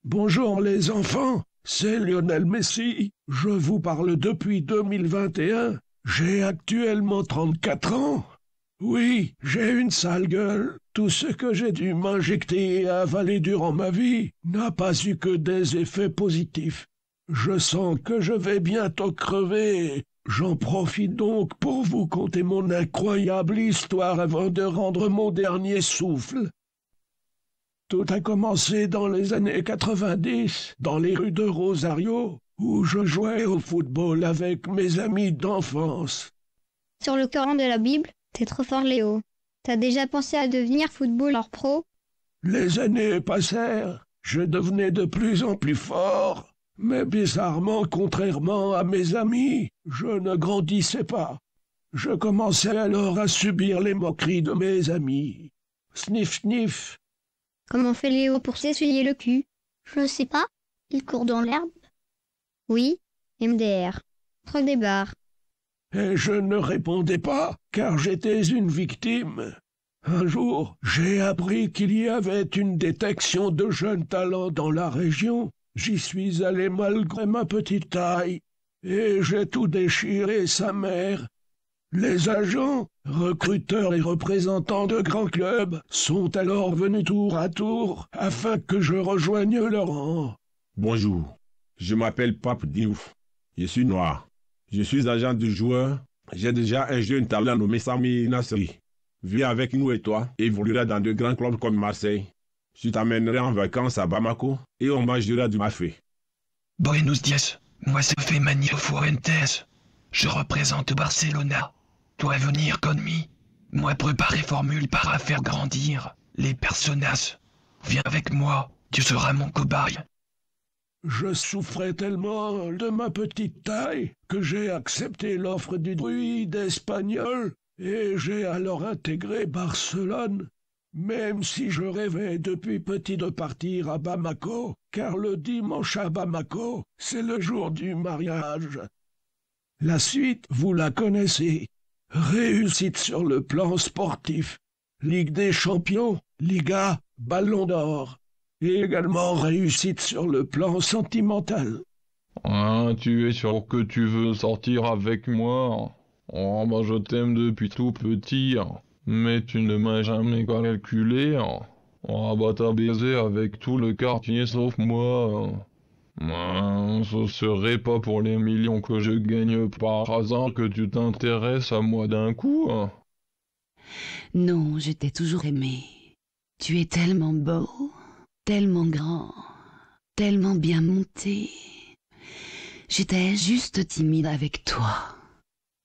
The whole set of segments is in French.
Bonjour les enfants, c'est Lionel Messi. Je vous parle depuis 2021. J'ai actuellement 34 ans. Oui, j'ai une sale gueule. Tout ce que j'ai dû m'injecter et avaler durant ma vie n'a pas eu que des effets positifs. Je sens que je vais bientôt crever. J'en profite donc pour vous conter mon incroyable histoire avant de rendre mon dernier souffle. Tout a commencé dans les années 90, dans les rues de Rosario, où je jouais au football avec mes amis d'enfance. Sur le Coran de la Bible, t'es trop fort Léo. T'as déjà pensé à devenir footballeur pro? Les années passèrent, je devenais de plus en plus fort, mais bizarrement, contrairement à mes amis, je ne grandissais pas. Je commençais alors à subir les moqueries de mes amis. Sniff, sniff. Comment fait Léo pour s'essuyer le cul? Je sais pas. Il court dans l'herbe. Oui, MDR. Trop des barres. Et je ne répondais pas, car j'étais une victime. Un jour, j'ai appris qu'il y avait une détection de jeunes talents dans la région. J'y suis allé malgré ma petite taille, et j'ai tout déchiré, sa mère. Les agents, recruteurs et représentants de grands clubs sont alors venus tour à tour afin que je rejoigne leur rang. Bonjour, je m'appelle Pape Diouf. Je suis noir. Je suis agent du joueur. J'ai déjà un jeune talent nommé Sami Nasri. Viens avec nous et toi évoluera dans de grands clubs comme Marseille. Je t'amènerai en vacances à Bamako et on mangera du mafé. Buenos dias, moi c'est Femanio Fuentes. Je représente Barcelona. Toi venir connu. Moi préparer formule para faire grandir les personnages. Viens avec moi, tu seras mon cobaye. Je souffrais tellement de ma petite taille que j'ai accepté l'offre du druide espagnol et j'ai alors intégré Barcelone, même si je rêvais depuis petit de partir à Bamako, car le dimanche à Bamako, c'est le jour du mariage. La suite, vous la connaissez. Réussite sur le plan sportif, Ligue des champions, Liga, Ballon d'or, et également réussite sur le plan sentimental. Hein, tu es sûr que tu veux sortir avec moi? Oh, bah je t'aime depuis tout petit, mais tu ne m'as jamais calculé. Oh, bah t'as baisé avec tout le quartier sauf moi. Ce serait pas pour les millions que je gagne par hasard que tu t'intéresses à moi d'un coup? Non, je t'ai toujours aimé. Tu es tellement beau, tellement grand, tellement bien monté. J'étais juste timide avec toi.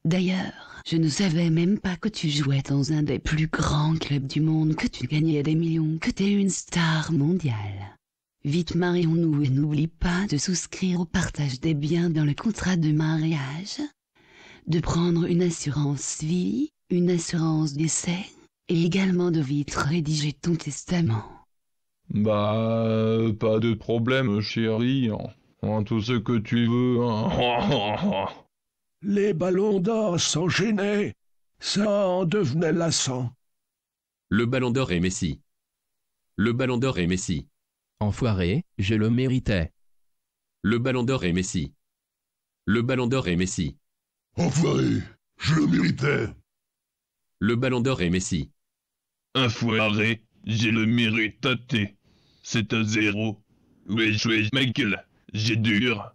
D'ailleurs, je ne savais même pas que tu jouais dans un des plus grands clubs du monde, que tu gagnais des millions, que t'es une star mondiale. Vite marions-nous et n'oublie pas de souscrire au partage des biens dans le contrat de mariage, de prendre une assurance vie, une assurance décès, et également de vite rédiger ton testament. Bah, pas de problème, chérie. Tout ce que tu veux. Les ballons d'or s'enchaînaient, ça en devenait lassant. Le ballon d'or est Messi. Le ballon d'or est Messi. Enfoiré, je le méritais. Le ballon d'or est Messi. Le ballon d'or est Messi. Enfoiré, je le méritais. Le ballon d'or est Messi. Enfoiré, je le mérite. C'est un 0. Wesh, Michael, j'ai dur.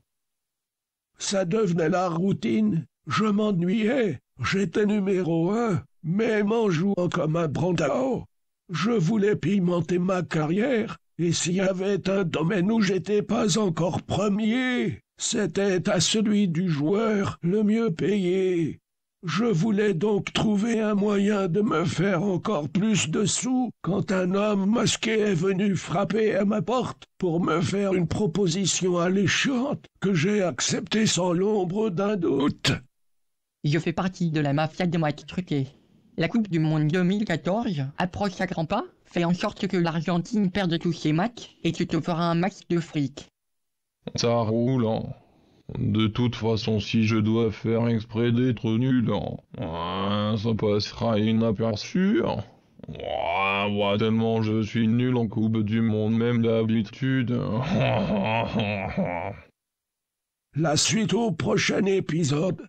Ça devenait la routine. Je m'ennuyais. J'étais numéro 1, même en jouant comme un brandao. Je voulais pimenter ma carrière, et s'il y avait un domaine où j'étais pas encore premier, c'était à celui du joueur le mieux payé. Je voulais donc trouver un moyen de me faire encore plus de sous quand un homme masqué est venu frapper à ma porte pour me faire une proposition alléchante que j'ai acceptée sans l'ombre d'un doute. Je fais partie de la mafia des moitiés truquées. La Coupe du Monde 2014 approche à grands pas, fait en sorte que l'Argentine perde tous ses matchs et tu te feras un max de fric. Ça roule, hein. De toute façon, si je dois faire exprès d'être nul, ça passera inaperçu. Ah, moi, tellement je suis nul en Coupe du Monde, même d'habitude. La suite au prochain épisode.